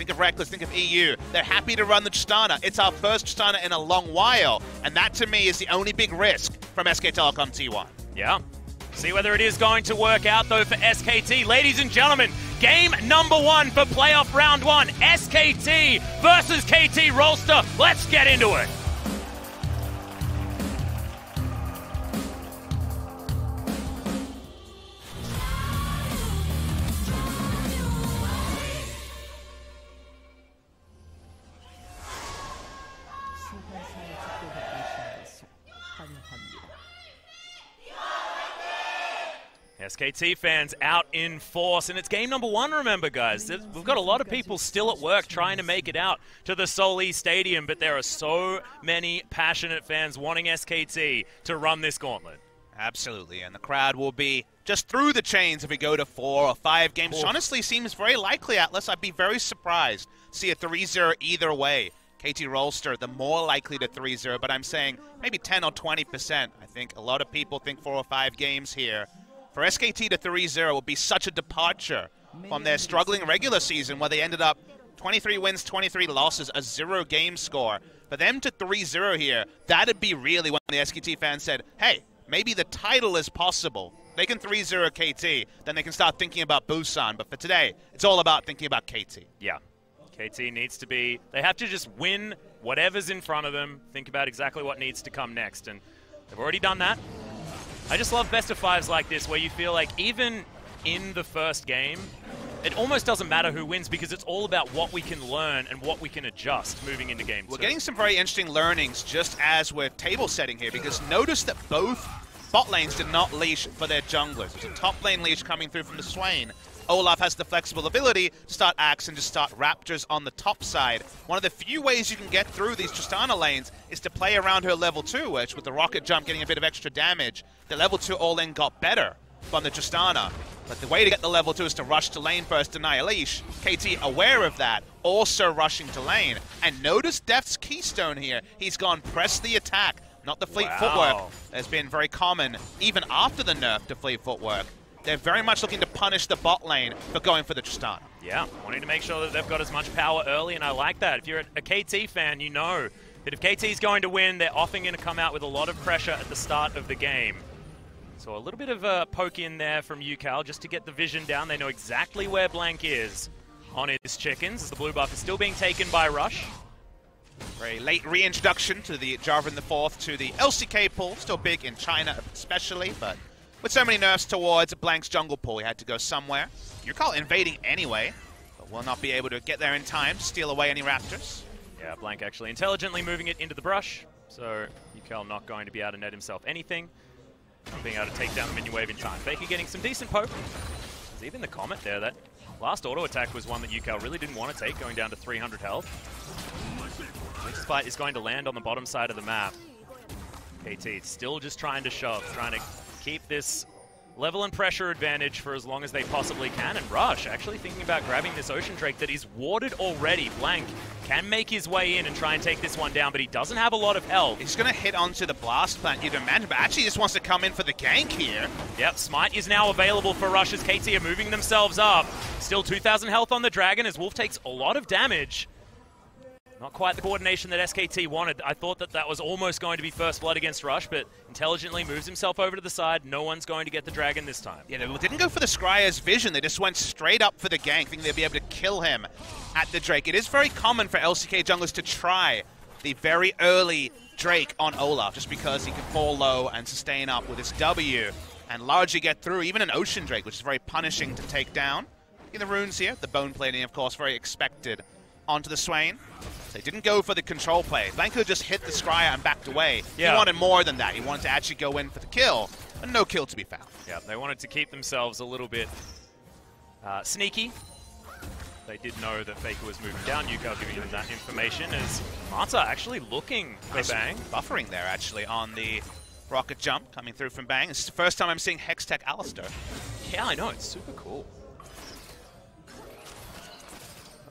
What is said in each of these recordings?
think of Reckless, think of EU. They're happy to run the Tristana. It's our first Tristana in a long while, and that to me is the only big risk from SK Telecom T1. Yeah. See whether it is going to work out, though, for SKT. Ladies and gentlemen, game number 1 for playoff round 1. SKT versus KT Rolster. Let's get into it. SKT fans out in force, and it's game number 1, remember, guys. We've got a lot of people still at work trying to make it out to the Seoul East Stadium, but there are so many passionate fans wanting SKT to run this gauntlet. Absolutely, and the crowd will be just through the chains if we go to 4 or 5 games. Which honestly seems very likely, Atlas. I'd be very surprised to see a 3-0 either way. KT Rolster, the more likely to 3-0, but I'm saying maybe 10 or 20%. I think a lot of people think 4 or 5 games here. For SKT to 3-0 would be such a departure from their struggling regular season where they ended up 23 wins, 23 losses, a 0-game score. For them to 3-0 here, that'd be really when the SKT fans said, hey, maybe the title is possible. They can 3-0 KT, then they can start thinking about Busan. But for today, it's all about thinking about KT. Yeah. KT needs to be, they have to just win whatever's in front of them, think about exactly what needs to come next, and they've already done that. I just love best of 5s like this where you feel like even in the first game, it almost doesn't matter who wins because it's all about what we can learn and what we can adjust moving into game 2. We're getting some very interesting learnings just as we're table setting here, because notice that both bot lanes did not leash for their junglers. There's a top lane leash coming through from the Swain. Olaf has the flexible ability to start Axe and just start Raptors on the top side. One of the few ways you can get through these Tristana lanes is to play around her level 2, which with the rocket jump getting a bit of extra damage, the level 2 all-in got better from the Tristana. But the way to get the level 2 is to rush to lane first, deny a leash. KT aware of that, also rushing to lane. And notice Deft's keystone here. He's gone press the attack, not the fleet footwork. Has been very common, even after the nerf to fleet footwork. They're very much looking to punish the bot lane for going for the Tristana. Yeah, wanting to make sure that they've got as much power early, and I like that. If you're a KT fan, you know that if KT's going to win, they're often going to come out with a lot of pressure at the start of the game. So a little bit of a poke in there from UCal just to get the vision down. They know exactly where Blank is on his chickens, as the blue buff is still being taken by Rush. Very late reintroduction to the Jarvan the 4th to the LCK pool. Still big in China especially, but with so many nerfs towards Blank's jungle pool, he had to go somewhere. UCal invading anyway, but will not be able to get there in time to steal away any Raptors. Yeah, Blank actually intelligently moving it into the brush, so UCal not going to be able to net himself anything. Not being able to take down the minion wave in time. Faker getting some decent poke. There's even the comment there. That last auto attack was one that UCal really didn't want to take, going down to 300 health. Next fight is going to land on the bottom side of the map. KT still just trying to shove, trying to keep this level and pressure advantage for as long as they possibly can. And Rush actually thinking about grabbing this Ocean Drake that is warded already. Blank can make his way in and try and take this one down, but he doesn't have a lot of health. He's going to hit onto the blast plant, you'd imagine, but actually just wants to come in for the gank here. Yep, Smite is now available for Rush as KT are moving themselves up. Still 2,000 health on the Dragon as Wolf takes a lot of damage. Not quite the coordination that SKT wanted. I thought that that was almost going to be first blood against Rush, but intelligently moves himself over to the side. No one's going to get the Dragon this time. Yeah, they didn't go for the Scrya's vision. They just went straight up for the gank, thinking they'd be able to kill him at the Drake. It is very common for LCK junglers to try the very early Drake on Olaf, just because he can fall low and sustain up with his W and largely get through even an Ocean Drake, which is very punishing to take down. In the runes here, the bone plating, of course, very expected onto the Swain. They didn't go for the control play. Blank could just hit the Scrya and backed away. Yeah. He wanted more than that. He wanted to actually go in for the kill, but no kill to be found. Yeah, they wanted to keep themselves a little bit sneaky. They did know that Faker was moving down. UCal giving them that information as Marta actually looking for Bang. Buffering there, actually, on the rocket jump coming through from Bang. This is the first time I'm seeing Hextech Alistair. Yeah, I know. It's super cool.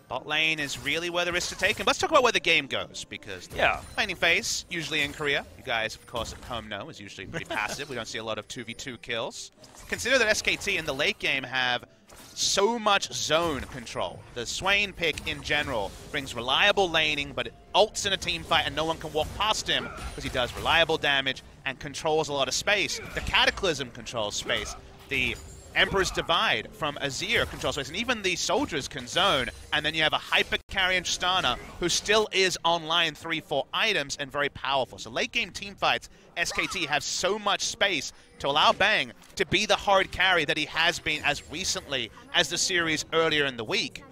Bot lane is really where there is to take him. Let's talk about where the game goes, because the laning phase, usually in Korea, you guys, of course, at home know, is usually pretty passive. We don't see a lot of 2v2 kills. Consider that SKT in the late game have so much zone control. The Swain pick in general brings reliable laning, but it ults in a team fight and no one can walk past him because he does reliable damage and controls a lot of space. The Cataclysm controls space. The Emperor's Divide from Azir controls space, and even the soldiers can zone. And then you have a hyper carry in Tristana, who still is online 3-4 items and very powerful. So late game team fights, SKT have so much space to allow Bang to be the hard carry that he has been as recently as the series earlier in the week.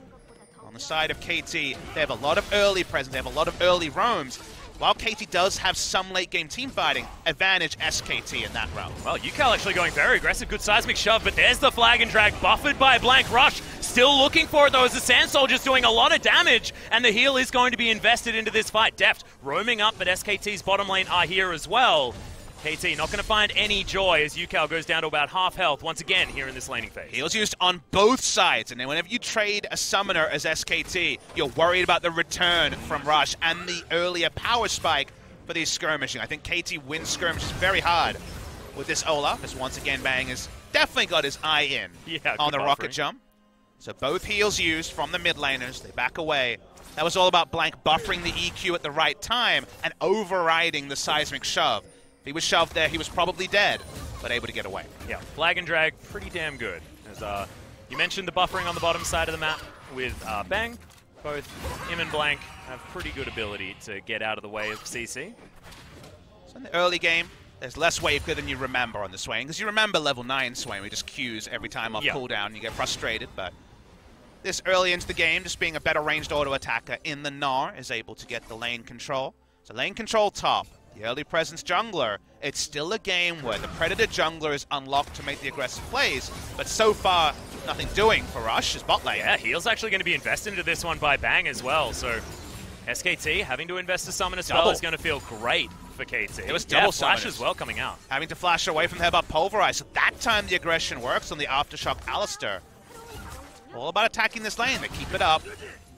On the side of KT, they have a lot of early presence, they have a lot of early roams. While KT does have some late-game team fighting, advantage SKT in that realm. Well, UCAL actually going very aggressive. Good seismic shove, but there's the flag and drag buffered by a blank rush. Still looking for it, though, as the Sand Soldier's doing a lot of damage, and the heal is going to be invested into this fight. Deft roaming up, but SKT's bottom lane are here as well. KT not going to find any joy as UCAL goes down to about half health once again here in this laning phase. Heals used on both sides, and then whenever you trade a summoner as SKT, you're worried about the return from Rush and the earlier power spike for these skirmishing. I think KT wins skirmishes very hard with this Olaf, as once again Bang has definitely got his eye in on the rocket jump. So both heals used from the mid laners, they back away. That was all about Blank buffering the EQ at the right time and overriding the seismic shove. If he was shoved there, he was probably dead, but able to get away. Yeah, flag and drag, pretty damn good. As you mentioned the buffering on the bottom side of the map with Bang. Both him and Blank have pretty good ability to get out of the way of CC. So in the early game, there's less wave clear than you remember on the Swain, because you remember level 9 Swain, we just Qs every time off cooldown and you get frustrated, but this early into the game, just being a better ranged auto attacker in the Gnar is able to get the lane control. So lane control top. The early presence jungler, it's still a game where the Predator jungler is unlocked to make the aggressive plays, but so far, nothing doing for Rush as bot lane. Yeah, heal's actually going to be invested into this one by Bang as well, so SKT having to invest a summon as well is going to feel great for KT. It was double flash as well coming out. Having to flash away from the headbutt Pulverize, so that time the aggression works on the Aftershock Alistair. All about attacking this lane, they keep it up.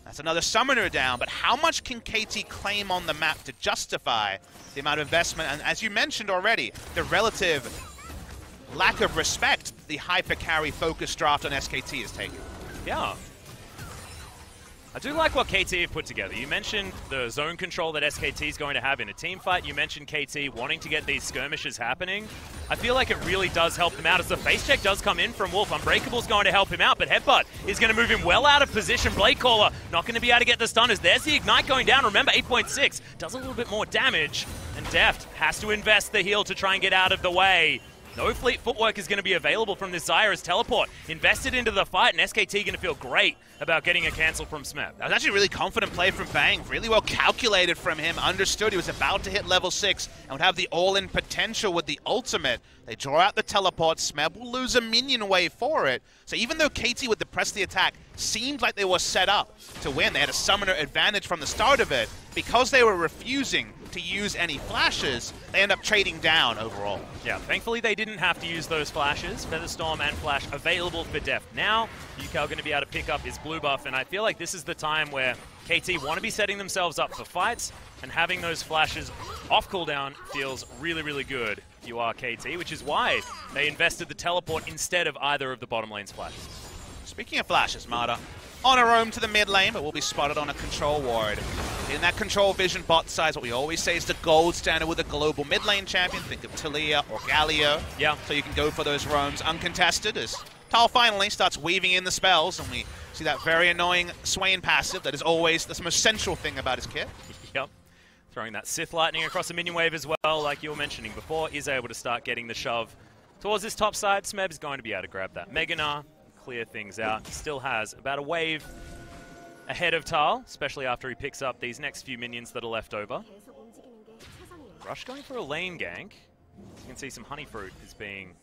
That's another summoner down, but how much can KT claim on the map to justify the amount of investment? And as you mentioned already, the relative lack of respect the hyper carry focus draft on SKT is taking. Yeah. I do like what KT have put together. You mentioned the zone control that SKT is going to have in a team fight. You mentioned KT wanting to get these skirmishes happening. I feel like it really does help them out as the face check does come in from Wolf. Unbreakable's going to help him out, but Headbutt is going to move him well out of position. Blade Caller not going to be able to get the stunners. There's the Ignite going down. Remember, 8.6 does a little bit more damage, and Deft has to invest the heal to try and get out of the way. No fleet footwork is going to be available from this Zyra's teleport. Invested into the fight, and SKT going to feel great about getting a cancel from Smeb. That was actually a really confident play from Bang. Really well calculated from him. Understood he was about to hit level 6 and would have the all-in potential with the ultimate. They draw out the teleport. Smeb will lose a minion wave for it. So even though KT with the press the attack seemed like they were set up to win, they had a summoner advantage from the start of it, because they were refusing to use any flashes, they end up trading down overall. Yeah, thankfully they didn't have to use those flashes. Featherstorm and Flash available for Deft now. UCAL going to be able to pick up his blue buff, and I feel like this is the time where KT want to be setting themselves up for fights, and having those flashes off cooldown feels really, really good if you are KT, which is why they invested the teleport instead of either of the bottom lane's flashes. Speaking of flashes, Marta, on a roam to the mid lane, but will be spotted on a control ward. In that control vision bot size, what we always say is the gold standard with a global mid lane champion. Think of Talia or Galio. Yeah. So you can go for those roams uncontested as Tal finally starts weaving in the spells, and we see that very annoying Swain passive that is always the most central thing about his kit. Yep. Throwing that Sith Lightning across the minion wave as well, like you were mentioning before, is able to start getting the shove towards this top side. Smeb is going to be able to grab that Mega Gnar, clear things out. He still has about a wave ahead of Tal, especially after he picks up these next few minions that are left over. Rush going for a lane gank. You can see some Honey Fruit is being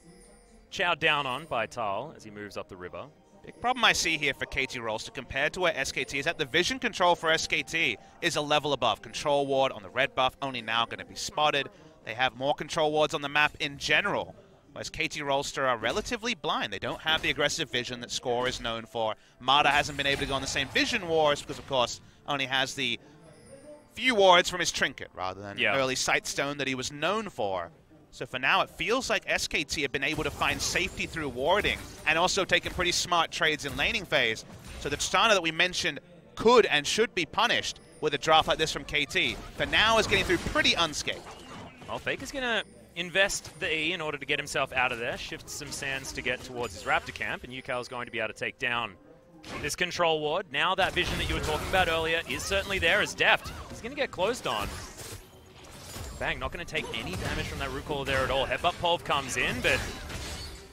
chowed down on by Tal as he moves up the river. Big problem I see here for KT Rolster compared to where SKT is that the vision control for SKT is a level above. Control ward on the red buff only now going to be spotted. They have more control wards on the map in general, whereas KT Rolster are relatively blind. They don't have the aggressive vision that Score is known for. Mata hasn't been able to go on the same vision wars because, of course, only has the few wards from his trinket rather than early Sightstone that he was known for. So for now, it feels like SKT have been able to find safety through warding and also taking pretty smart trades in laning phase. So the Tristana that we mentioned could and should be punished with a draft like this from KT, but now is getting through pretty unscathed. Well, Faker's going to invest the E in order to get himself out of there, shift some sands to get towards his Raptor camp, and Yukal's going to be able to take down this control ward. Now that vision that you were talking about earlier is certainly there as Deft. He's going to get closed on. Bang, not going to take any damage from that root caller there at all. Headbutt Pulve comes in, but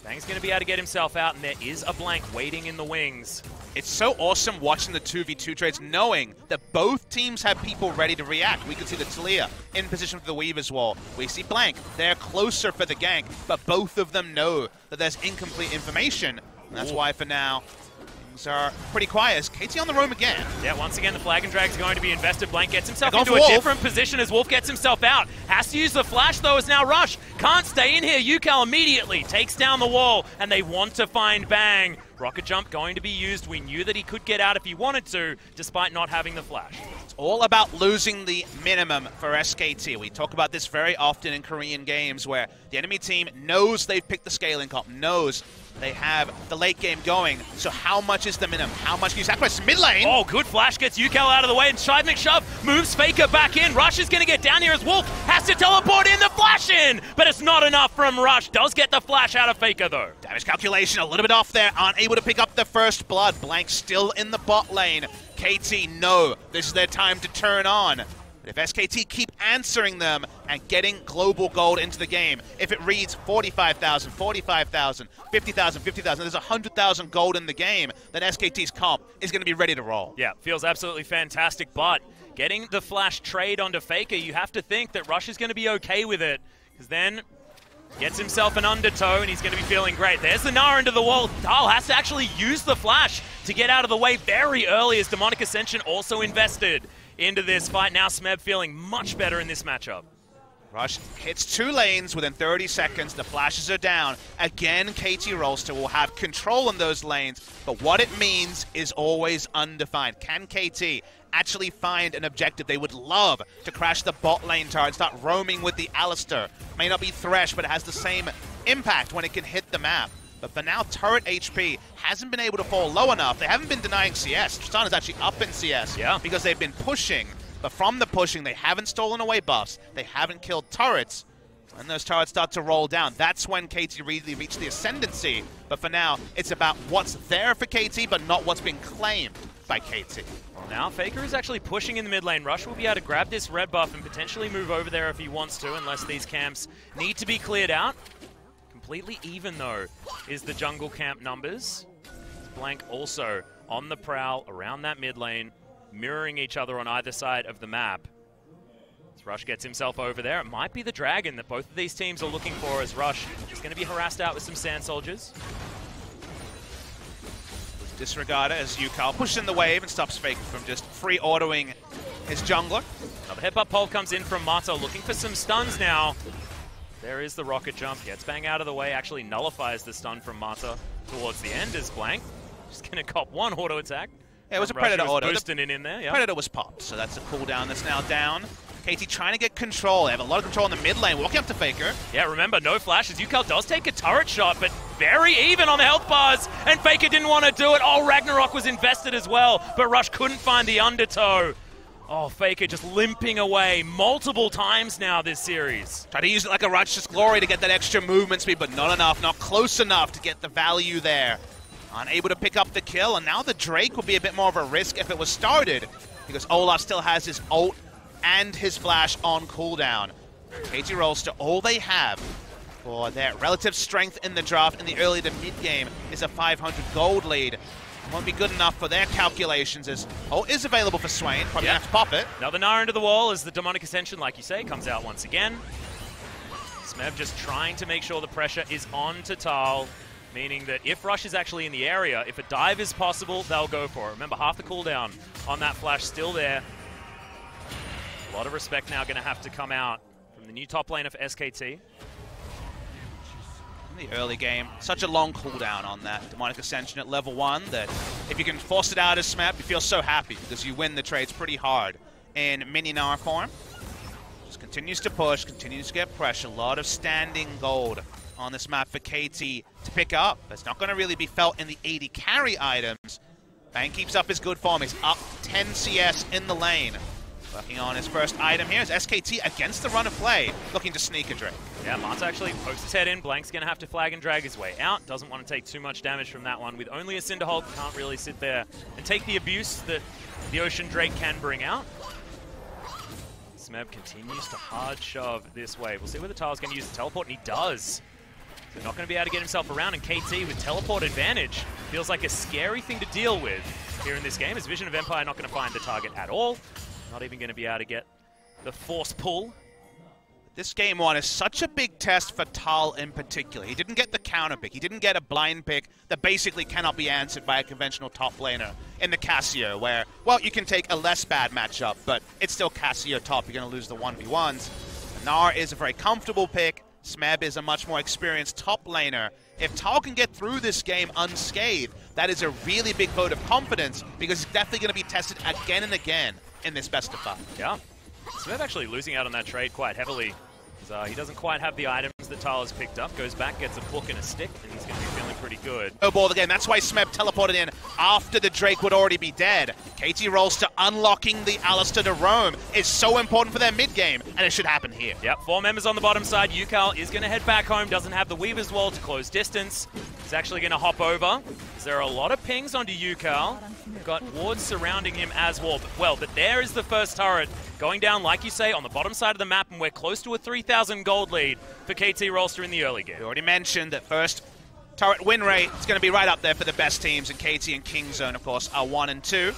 Bang's going to be able to get himself out, and there is a blank waiting in the wings. It's so awesome watching the 2v2 trades, knowing that both teams have people ready to react. We can see the Talia in position for the Weaver's Wall. We see Blank. They're closer for the gank, but both of them know that there's incomplete information. And that's why, for now, things are pretty quiet. As KT on the roam again. Yeah, once again, the Flag and Drag's going to be invested. Blank gets himself into a different position as Wolf gets himself out. Has to use the flash, though, as now Rush can't stay in here. Yukal immediately takes down the wall, and they want to find Bang. Rocket Jump going to be used. We knew that he could get out if he wanted to, despite not having the flash. It's all about losing the minimum for SKT. We talk about this very often in Korean games where the enemy team knows they've picked the scaling comp, knows they have the late game going. So how much is the minimum? How much can you sacrifice mid lane? Oh, good flash gets Yukal out of the way, and Seismic Shove moves Faker back in. Rush is going to get down here as Wolf has to teleport in the flash in, but it's not enough from Rush. Does get the flash out of Faker, though. Damage calculation a little bit off there. Aren't able to pick up the first blood. Blank still in the bot lane. KT, no. This is their time to turn on. But if SKT keep answering them and getting global gold into the game, if it reads 45,000, 45,000, 50,000, 50,000, there's 100,000 gold in the game, then SKT's comp is going to be ready to roll. Yeah, feels absolutely fantastic, but getting the flash trade onto Faker, you have to think that Rush is going to be okay with it, because then gets himself an undertow, and he's going to be feeling great. There's the Nara into the wall. Dahl has to actually use the flash to get out of the way very early, as Demonic Ascension also invested into this fight. Now Smeb feeling much better in this matchup. Rush hits 2 lanes within 30 seconds. The flashes are down. Again, KT Rolster will have control in those lanes, but what it means is always undefined. Can KT actually find an objective? They would love to crash the bot lane turret, start roaming with the Alistair. May not be Thresh, but it has the same impact when it can hit the map. But for now, turret HP hasn't been able to fall low enough. They haven't been denying CS. Tristana is actually up in CS because they've been pushing. But from the pushing, they haven't stolen away buffs. They haven't killed turrets. When those turrets start to roll down, that's when KT really reach the ascendancy. But for now, it's about what's there for KT, but not what's been claimed by KT. Well, now Faker is actually pushing in the mid lane. Rush will be able to grab this red buff and potentially move over there if he wants to, unless these camps need to be cleared out. Completely even, though, is the jungle camp numbers. Blank also on the prowl around that mid lane, mirroring each other on either side of the map. As Rush gets himself over there, it might be the dragon that both of these teams are looking for, as Rush is going to be harassed out with some sand soldiers. Disregard it as Yukal pushes in the wave and stops Faker from just free autoing his jungler. Another headbutt pole comes in from Mata, looking for some stuns now. There is the rocket jump, gets Bang out of the way, actually nullifies the stun from Mata towards the end as Blank just going to cop one auto attack. Yeah, it was a Predator auto. Boosting it in there, yeah. Predator was popped, so that's a cooldown that's now down. KT trying to get control. They have a lot of control in the mid lane, walking up to Faker. Yeah, remember, no flashes. Yukal does take a turret shot, but very even on the health bars, and Faker didn't want to do it. Oh, Ragnarok was invested as well, but Rush couldn't find the undertow. Oh, Faker just limping away multiple times now this series. Tried to use it like a Righteous Glory to get that extra movement speed, but not enough, not close enough to get the value there. Unable to pick up the kill, and now the Drake would be a bit more of a risk if it was started, because Olaf still has his ult and his flash on cooldown. KT Rolster, all they have for their relative strength in the draft in the early to mid game is a 500 gold lead. Won't be good enough for their calculations, as ult is available for Swain. Probably gonna have to pop it. Another Nara into the wall as the Demonic Ascension, like you say, comes out once again. Smeb just trying to make sure the pressure is on to Tal, meaning that if Rush is actually in the area, if a dive is possible, they'll go for it. Remember, half the cooldown on that flash still there. A lot of respect now going to have to come out from the new top lane of SKT. In the early game, such a long cooldown on that Demonic Ascension at level 1 that if you can force it out as Smeb, you feel so happy because you win the trades pretty hard in mini Nara form. Just continues to push, continues to get pressure. A lot of standing gold on this map for KT to pick up. That's not going to really be felt in the 80 carry items. Bang keeps up his good form. He's up 10 CS in the lane. Working on his first item here is SKT against the run of play, looking to sneak a Drake. Yeah, Marta actually pokes his head in. Blank's going to have to flag and drag his way out. Doesn't want to take too much damage from that one. With only a Cinderhulk, can't really sit there and take the abuse that the Ocean Drake can bring out. Smeb continues to hard shove this way. We'll see whether Tyle's going to use the teleport, and he does. So not going to be able to get himself around, and KT with teleport advantage feels like a scary thing to deal with here in this game, as Vision of Empire not going to find the target at all. Not even going to be able to get the force pull. This game one is such a big test for Tal in particular. He didn't get the counter pick. He didn't get a blind pick that basically cannot be answered by a conventional top laner in the Cassio, where, well, you can take a less bad matchup, but it's still Cassio top. You're going to lose the 1v1s. Gnar is a very comfortable pick. Smeb is a much more experienced top laner. If Tal can get through this game unscathed, that is a really big vote of confidence, because he's definitely going to be tested again and again in this best of 5. Yeah. Smeb actually losing out on that trade quite heavily. He doesn't quite have the items that Tal has picked up. Goes back, gets a book and a stick, and he's going to be feeling pretty good. No ball again. That's why Smeb teleported in after the Drake would already be dead. KT rolls to unlocking the Alistair to roam. It's so important for their mid-game, and it should happen here. Yep, 4 members on the bottom side. Yukal is going to head back home. Doesn't have the Weaver's Wall to close distance. He's actually going to hop over. There are a lot of pings onto Yukal. Got wards surrounding him as well. But there is the first turret going down, like you say, on the bottom side of the map, and we're close to a 3,000 gold lead for KT Rolster in the early game. We already mentioned that first turret win rate is going to be right up there for the best teams, and KT and Kingzone, of course, are 1 and 2.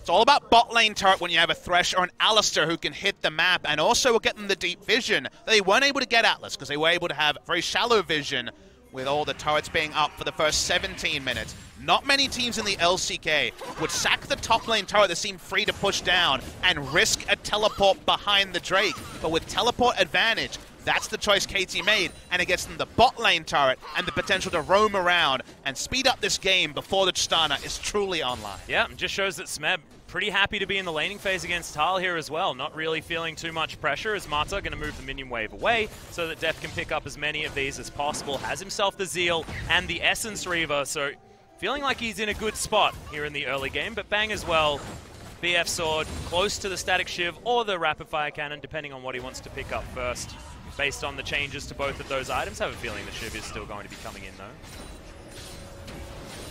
It's all about bot lane turret when you have a Thresh or an Alistair who can hit the map, and also will get them the deep vision. They weren't able to get Atlas because they were able to have very shallow vision with all the turrets being up for the first 17 minutes. Not many teams in the LCK would sack the top lane turret that seemed free to push down and risk a teleport behind the Drake. But with teleport advantage, that's the choice KT made, and it gets them the bot lane turret and the potential to roam around and speed up this game before the Tristana is truly online. Yeah, it just shows that Smeb pretty happy to be in the laning phase against Tal here as well. Not really feeling too much pressure, as Marta going to move the minion wave away so that Def can pick up as many of these as possible. Has himself the Zeal and the Essence Reaver, so feeling like he's in a good spot here in the early game. But Bang as well, BF Sword, close to the Static Shiv or the Rapid Fire Cannon, depending on what he wants to pick up first. Based on the changes to both of those items, have a feeling the Shiv is still going to be coming in though.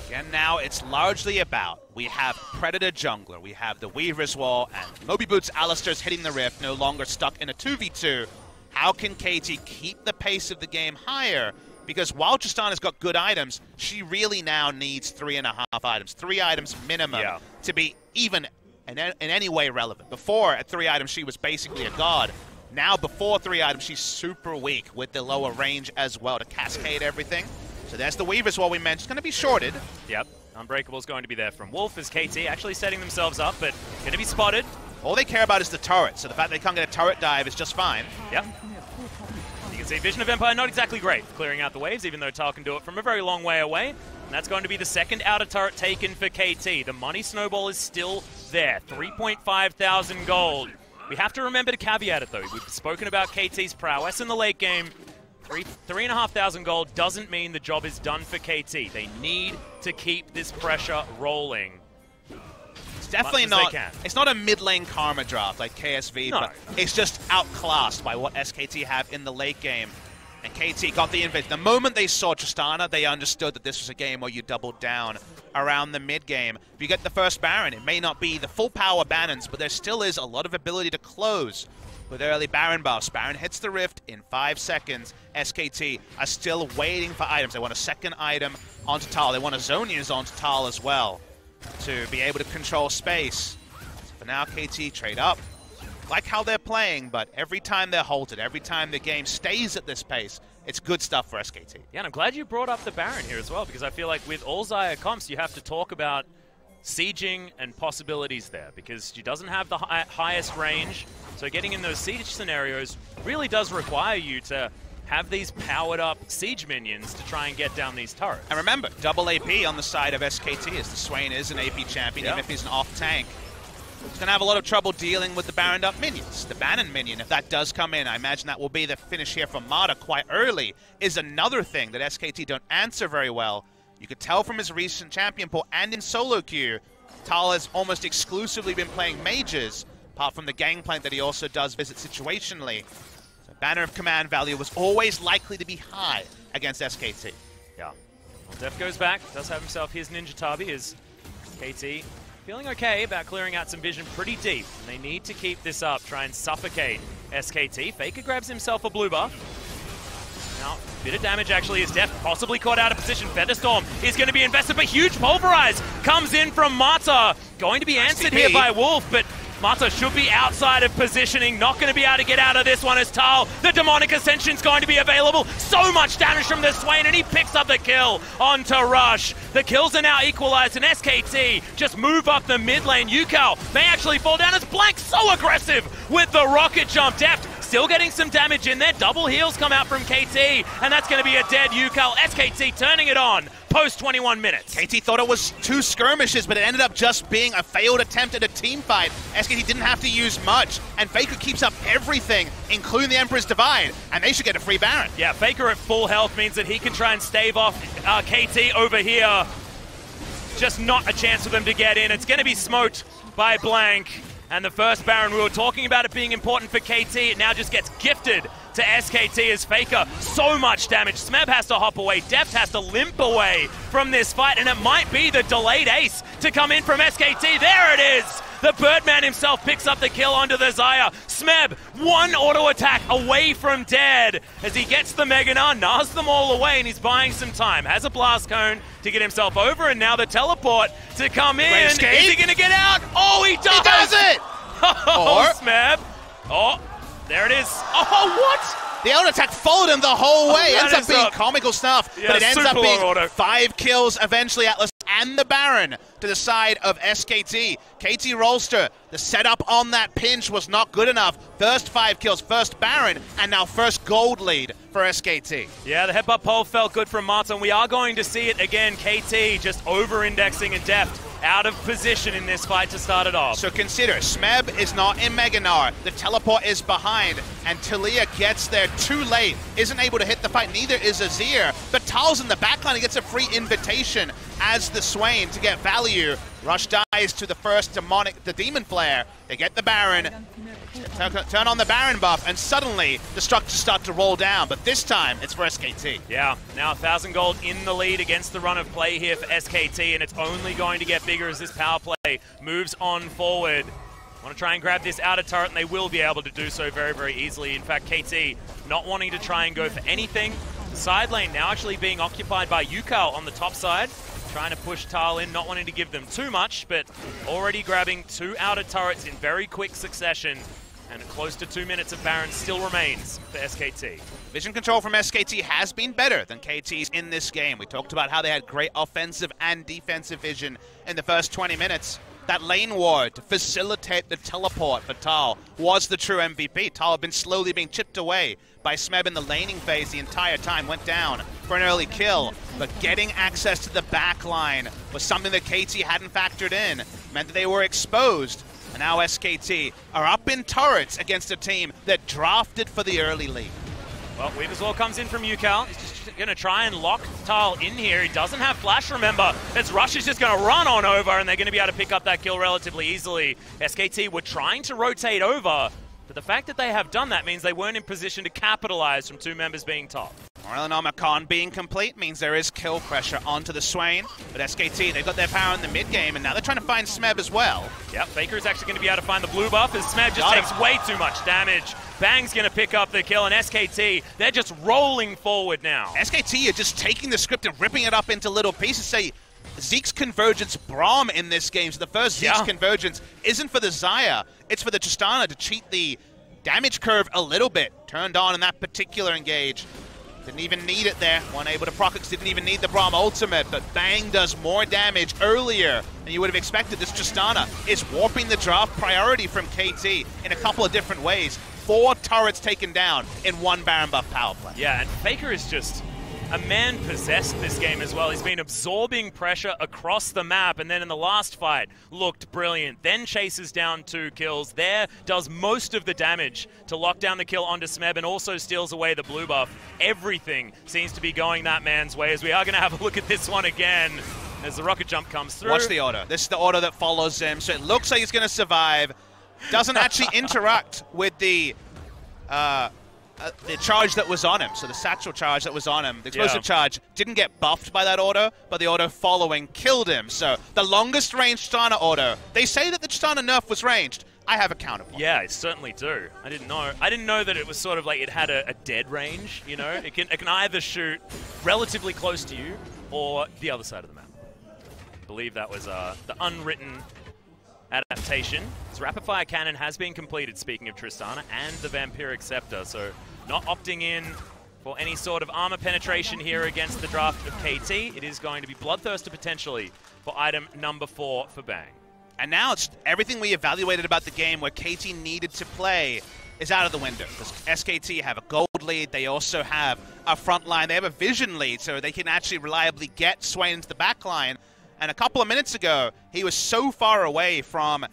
Again, now it's largely about, we have Predator Jungler, we have the Weaver's Wall, and Moby Boots Alistair's hitting the Rift, no longer stuck in a 2v2. How can KT keep the pace of the game higher? Because while Tristana's got good items, she really now needs 3.5 items. 3 items minimum to be even in any way relevant. Before, at 3 items, she was basically a god. Now, before 3 items, she's super weak with the lower range as well to cascade everything. So there's the Weaver's Wall we mentioned. It's going to be shorted. Yep. Unbreakable's going to be there from Wolf as KT actually setting themselves up, but going to be spotted. All they care about is the turret, so the fact they can't get a turret dive is just fine. Yep. You can see Vision of Empire not exactly great for clearing out the waves, even though Tal can do it from a very long way away. And that's going to be the second outer turret taken for KT. The money snowball is still there. 3.5 thousand gold. We have to remember to caveat it, though. We've spoken about KT's prowess in the late game. 3,500 gold doesn't mean the job is done for KT. They need to keep this pressure rolling. It's definitely not. It's not a mid lane karma draft like KSV, but it's just outclassed by what SKT have in the late game. And KT got the invade. The moment they saw Tristana, they understood that this was a game where you doubled down around the mid game. If you get the first Baron, it may not be the full power Barons, but there still is a lot of ability to close with early Baron buffs. Baron hits the Rift in 5 seconds. SKT are still waiting for items. They want a second item onto Tal. They want a Zhonya's onto Tal as well to be able to control space. So for now, KT trade up. Like how they're playing, but every time they're halted, every time the game stays at this pace, it's good stuff for SKT. Yeah, and I'm glad you brought up the Baron here as well, because I feel like with all Xayah comps, you have to talk about sieging and possibilities there, because she doesn't have the highest range. So getting in those siege scenarios really does require you to have these powered up siege minions to try and get down these turrets. And remember, double AP on the side of SKT, as the Swain is an AP champion, even if he's an off tank. He's going to have a lot of trouble dealing with the Baroned up minions. The Banon minion, if that does come in, I imagine that will be the finish here for Mata quite early, is another thing that SKT don't answer very well. You could tell from his recent champion pool and in solo queue, Tal has almost exclusively been playing mages, apart from the Gangplank that he also does visit situationally. So Banner of Command value was always likely to be high against SKT. Yeah. Well, Def goes back, does have himself his Ninja Tabi, his KT. Feeling okay about clearing out some vision pretty deep. They need to keep this up, try and suffocate SKT. Faker grabs himself a blue buff. Now, a bit of damage actually is Def possibly caught out of position. Featherstorm is going to be invested, but huge Pulverize comes in from Mata. Going to be answered here by Wolf, but Mata should be outside of positioning, not going to be able to get out of this one as Tal. The Demonic Ascension's going to be available. So much damage from the Swain, and he picks up the kill onto Rush. The kills are now equalized, and SKT just move up the mid lane. Yukao may actually fall down as Blank so aggressive with the rocket jump. Deft still getting some damage in there. Double heals come out from KT, and that's going to be a dead Yukao. SKT turning it on post 21 minutes. KT thought it was 2 skirmishes, but it ended up just being a failed attempt at a team fight. SKT didn't have to use much, and Faker keeps up everything, including the Emperor's Divide, and they should get a free Baron. Yeah, Faker at full health means that he can try and stave off KT over here. Just not a chance for them to get in. It's going to be smoked by Blank. And the first Baron, we were talking about it being important for KT, it now just gets gifted to SKT as Faker. So much damage. Smeb has to hop away. Deft has to limp away from this fight, and it might be the delayed ace to come in from SKT. There it is! The Birdman himself picks up the kill onto the Xayah. Smeb, one auto attack away from dead as he gets the Mega Gnar, gnars them all away, and he's buying some time. Has a blast cone to get himself over, and now the teleport to come in. Is he going to get out? Oh, he does! He does it! Oh, Smeb. Oh, there it is. Oh, what? The auto attack followed him the whole way. Ends up being comical stuff, but it ends up being 5 kills eventually. Atlas and the Baron to the side of SKT. KT Rolster, the setup on that pinch was not good enough. First 5 kills, first Baron, and now first gold lead for SKT. Yeah, the headbutt pole felt good from Marta, and we are going to see it again. KT just over-indexing and Deft out of position in this fight to start it off. So consider, Smeb is not in Mega Gnar. The teleport is behind, and Talia gets there too late. Isn't able to hit the fight, neither is Azir. But Tal's in the backline, he gets a free invitation as the Swain to get value. Rush dies to the first the Demon Flare. They get the Baron, turn on the Baron buff, and suddenly the structures start to roll down, but this time it's for SKT. Yeah, now 1,000 gold in the lead against the run of play here for SKT, and it's only going to get bigger as this power play moves on forward. Want to try and grab this outer turret, and they will be able to do so very, very easily. In fact, KT not wanting to try and go for anything. The side lane now actually being occupied by Yukao on the top side. Trying to push Tal in, not wanting to give them too much, but already grabbing 2 outer turrets in very quick succession. And close to 2 minutes of Baron still remains for SKT. Vision control from SKT has been better than KT's in this game. We talked about how they had great offensive and defensive vision in the first 20 minutes. That lane ward to facilitate the teleport for Tal was the true MVP. Tal had been slowly being chipped away by Smeb in the laning phase the entire time, went down for an early kill. But getting access to the back line was something that KT hadn't factored in. Meant that they were exposed. And now SKT are up in turrets against a team that drafted for the early lead. Well, Weave as well comes in from Yukao. He's just going to try and lock Tal in here. He doesn't have flash, remember. As Rush is just going to run on over, and they're going to be able to pick up that kill relatively easily. SKT were trying to rotate over, but the fact that they have done that means they weren't in position to capitalize from 2 members being top. Morellonomicon being complete means there is kill pressure onto the Swain, but SKT, they've got their power in the mid game, and now they're trying to find Smeb as well. Yep, Faker is actually going to be able to find the blue buff as Smeb just takes way too much damage. Bang's going to pick up the kill, and SKT, they're just rolling forward now. SKT are just taking the script and ripping it up into little pieces. Say, Zeke's Convergence Braum in this game, so the first Zeke's Convergence isn't for the Xayah, it's for the Tristana to cheat the damage curve a little bit. Turned on in that particular engage. Didn't even need it there. One able to proc, didn't even need the Braum ultimate, but Bang does more damage earlier than you would have expected. This Tristana is warping the draft priority from KT in a couple of different ways. 4 turrets taken down in 1 Baron buff power play. Yeah, and Faker is just a man possessed this game as well. He's been absorbing pressure across the map, and then in the last fight looked brilliant. Then chases down 2 kills. There does most of the damage to lock down the kill onto Smeb and also steals away the blue buff. Everything seems to be going that man's way, as we are going to have a look at this one again as the rocket jump comes through. Watch the auto. This is the auto that follows him, so it looks like he's going to survive. Doesn't actually interact with the charge that was on him. So the satchel charge that was on him, the explosive charge, didn't get buffed by that auto, but the auto following killed him. So the longest range Tristana auto. They say that the Tristana nerf was ranged. I have a counterpoint. Yeah, I certainly do. I didn't know that it was sort of like it had a dead range, you know? It can either shoot relatively close to you or the other side of the map. I believe that was the unwritten adaptation. This rapid fire cannon has been completed, speaking of Tristana, and the Vampiric Scepter, so not opting in for any sort of armor penetration here against the draft of KT. It is going to be Bloodthirster potentially for item number 4 for Bang. And now it's everything we evaluated about the game where KT needed to play is out of the window. Because SKT have a gold lead, they also have a front line, they have a vision lead, so they can actually reliably get Swain into the back line. And a couple of minutes ago, he was so far away from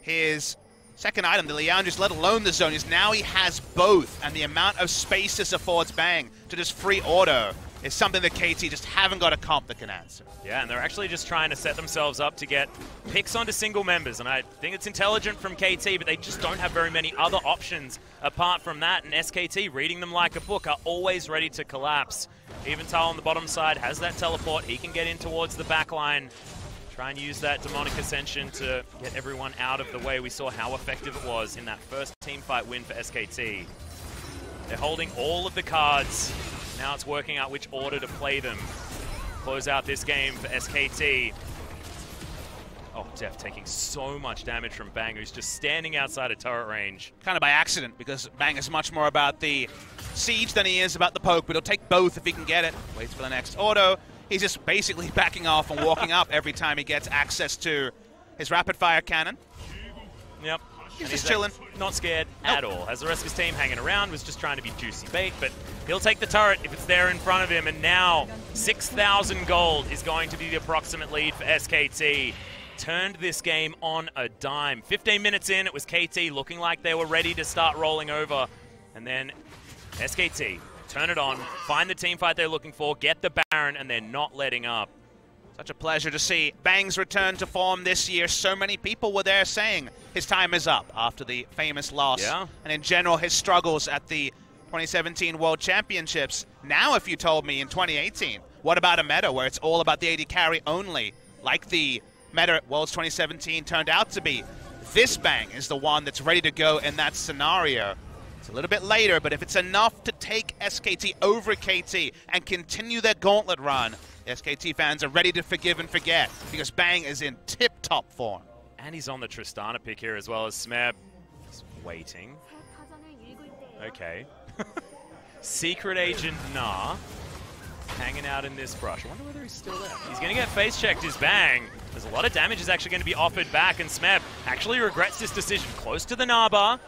his second item, the Leandris, let alone the zone, is now he has both. And the amount of space this affords Bang to just free auto is something that KT just haven't got a comp that can answer. Yeah, and they're actually just trying to set themselves up to get picks onto single members. And I think it's intelligent from KT, but they just don't have very many other options apart from that. And SKT, reading them like a book, are always ready to collapse. Evental on the bottom side has that teleport. He can get in towards the back line. Try and use that Demonic Ascension to get everyone out of the way. We saw how effective it was in that first team fight win for SKT. They're holding all of the cards. Now it's working out which order to play them. Close out this game for SKT. Oh, Def taking so much damage from Bang, who's just standing outside of turret range. Kind of by accident, because Bang is much more about the siege than he is about the poke, but he'll take both if he can get it. Waits for the next auto. He's just basically backing off and walking up every time he gets access to his rapid-fire cannon. Yep. He's just chilling. Not scared at all. As the rest of his team hanging around, was just trying to be juicy bait, but he'll take the turret if it's there in front of him, and now 6,000 gold is going to be the approximate lead for SKT. Turned this game on a dime. 15 minutes in, it was KT looking like they were ready to start rolling over, and then SKT turn it on, find the team fight they're looking for, get the Baron, and they're not letting up. Such a pleasure to see Bang's return to form this year. So many people were there saying his time is up after the famous loss. Yeah. And in general, his struggles at the 2017 World Championships. Now, if you told me in 2018, what about a meta where it's all about the AD carry only, like the meta at Worlds 2017 turned out to be, this Bang is the one that's ready to go in that scenario. It's a little bit later, but if it's enough to take SKT over KT and continue their gauntlet run, SKT fans are ready to forgive and forget because Bang is in tip-top form. And he's on the Tristana pick here as well as Smeb. Just waiting. Okay. Secret Agent Nah hanging out in this brush. I wonder whether he's still there. He's going to get face-checked his Bang. There's a lot of damage is actually going to be offered back, and Smeb actually regrets this decision. Close to the Nah bar.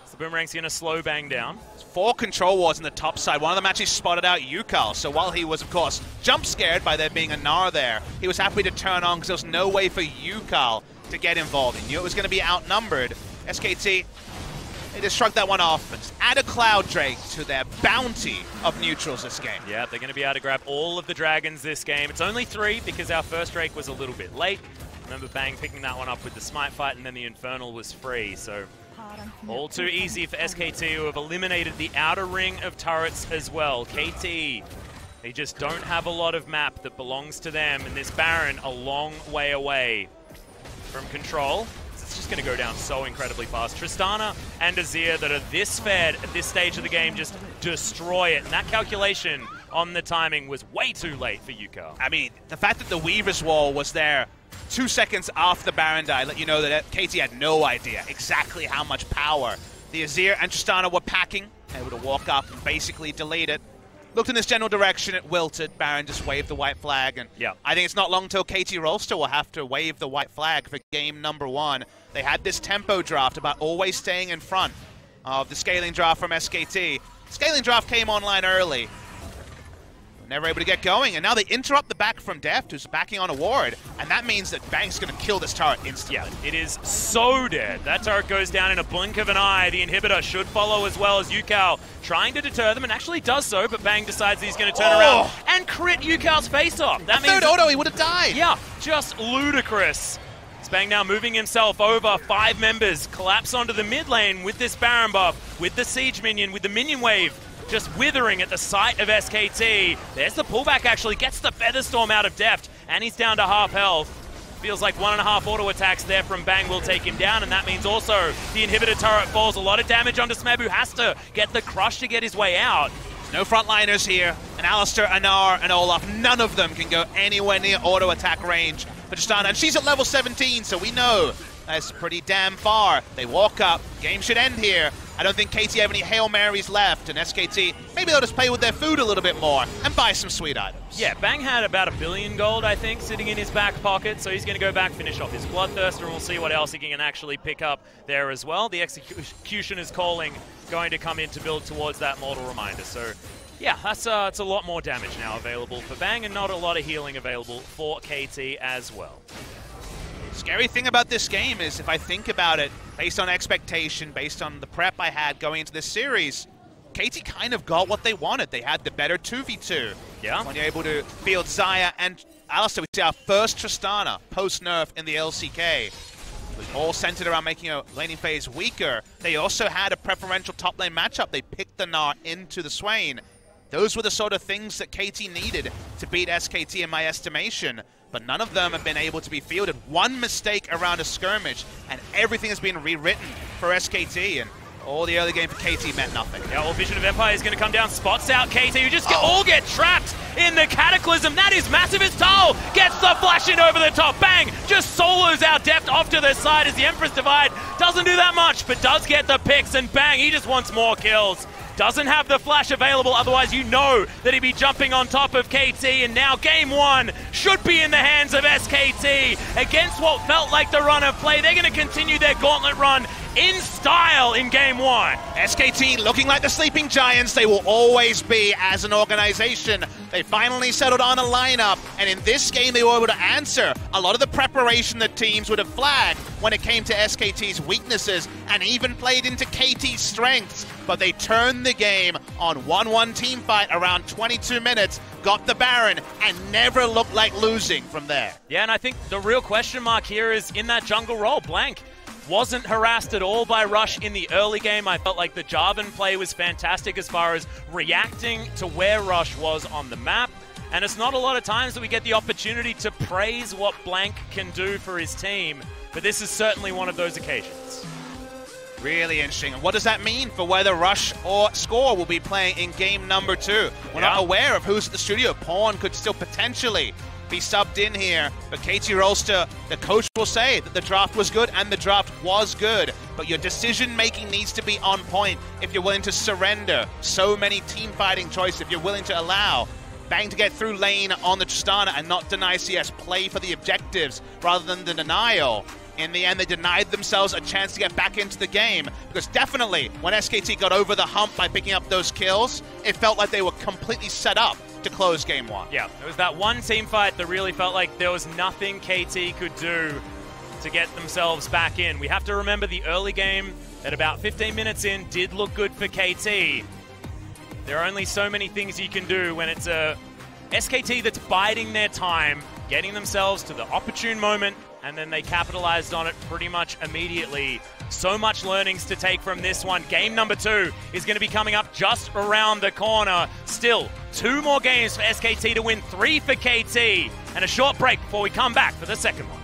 So the Boomerang's going to slow Bang down. 4 control wards on the top side. One of them actually spotted out Yukal. So while he was, of course, jump scared by there being a Gnar there, he was happy to turn on because there was no way for Yukal to get involved. He knew it was going to be outnumbered. SKT, they just shrugged that one off and just add a Cloud Drake to their bounty of neutrals this game. Yeah, they're going to be able to grab all of the dragons this game. It's only 3 because our first Drake was a little bit late. Remember Bang picking that one up with the Smite fight, and then the Infernal was free. So all too easy for SKT, who have eliminated the outer ring of turrets as well. KT, they just don't have a lot of map that belongs to them, and this Baron a long way away from control. It's just going to go down so incredibly fast. Tristana and Azir that are this fed at this stage of the game just destroy it, and that calculation on the timing was way too late for Yukal. I mean, the fact that the Weaver's Wall was there 2 seconds after the Baron died let you know that KT had no idea exactly how much power the Azir and Tristana were packing. Able to walk up and basically delete it. Looked in this general direction, it wilted. Baron just waved the white flag, and yeah. I think it's not long until KT Rolster will have to wave the white flag for game number 1. They had this tempo draft about always staying in front of the scaling draft from SKT. Scaling draft came online early. never able to get going, and now they interrupt the back from Deft, who's backing on a ward, and that means that Bang's going to kill this turret instantly. Yeah, it is so dead. That turret goes down in a blink of an eye. The inhibitor should follow as well as Yukao, trying to deter them, and actually does so, but Bang decides he's going to turn around and crit Yukao's face off. That means third auto, he would have died. Yeah, just ludicrous. Bang now moving himself over, 5 members, collapse onto the mid lane with this Baron buff, with the Siege minion, with the minion wave, just withering at the sight of SKT. There's the pullback actually, gets the Featherstorm out of Deft, and he's down to half health. Feels like 1.5 auto attacks there from Bang will take him down, and that means also the inhibitor turret falls. A lot of damage onto Smeb, who has to get the crush to get his way out. No frontliners here, and Alistair, Anar, and Olaf, none of them can go anywhere near auto attack range for Tristana, and she's at level 17, so we know that's pretty damn far. They walk up, game should end here. I don't think KT have any Hail Marys left, and SKT, maybe they'll just play with their food a little bit more and buy some sweet items. Yeah, Bang had about 1 billion gold, I think, sitting in his back pocket, so he's going to go back, finish off his Bloodthirster, and we'll see what else he can actually pick up there as well. The Executioner's Calling going to come in to build towards that Mortal Reminder, so yeah, that's it's a lot more damage now available for Bang, and not a lot of healing available for KT as well. Scary thing about this game is, if I think about it, based on expectation, based on the prep I had going into this series, KT kind of got what they wanted. They had the better 2v2. Yeah. When you're able to field Xayah and Alistair, we see our first Tristana post-nerf in the LCK. It was all centered around making a laning phase weaker. They also had a preferential top lane matchup. They picked the Gnar into the Swain. Those were the sort of things that KT needed to beat SKT in my estimation, but none of them have been able to be fielded. One mistake around a skirmish, and everything has been rewritten for SKT, and all the early game for KT meant nothing. Yeah, well, Vision of Empire is going to come down, spots out KT, who just all get trapped in the Cataclysm. That is massive as Tull gets the flash in over the top. Bang! Just solos out Deft off to the side as the Empress Divide doesn't do that much, but does get the picks, and Bang, he just wants more kills. Doesn't have the flash available, otherwise you know that he'd be jumping on top of KT, and now game 1 should be in the hands of SKT against what felt like the run of play. They're going to continue their gauntlet run in style in game 1. SKT looking like the sleeping giants they will always be as an organization. They finally settled on a lineup, and in this game they were able to answer a lot of the preparation that teams would have flagged when it came to SKT's weaknesses, and even played into KT's strengths. But they turned the game on 1-1 team fight around 22 minutes, got the Baron, and never looked like losing from there. Yeah, and I think the real question mark here is in that jungle role. Blank wasn't harassed at all by Rush in the early game. I felt like the Jarvan play was fantastic as far as reacting to where Rush was on the map. And it's not a lot of times that we get the opportunity to praise what Blank can do for his team, but this is certainly one of those occasions. Really interesting. And what does that mean for whether Rush or Score will be playing in game number 2? We're not aware of who's at the studio. Pawn could still potentially be subbed in here, but KT Rolster, the coach will say that the draft was good, and the draft was good, but your decision making needs to be on point if you're willing to surrender so many team fighting choices, if you're willing to allow Bang to get through lane on the Tristana and not deny CS, play for the objectives rather than the denial. In the end, they denied themselves a chance to get back into the game, because definitely when SKT got over the hump by picking up those kills, it felt like they were completely set up to close game 1. Yeah, it was that one team fight that really felt like there was nothing KT could do to get themselves back in. We have to remember the early game at about 15 minutes in did look good for KT. There are only so many things you can do when it's a SKT that's biding their time, getting themselves to the opportune moment, and then they capitalized on it pretty much immediately. So much learnings to take from this one. Game number 2 is going to be coming up just around the corner. Still, 2 more games for SKT to win, 3 for KT, and a short break before we come back for the second one.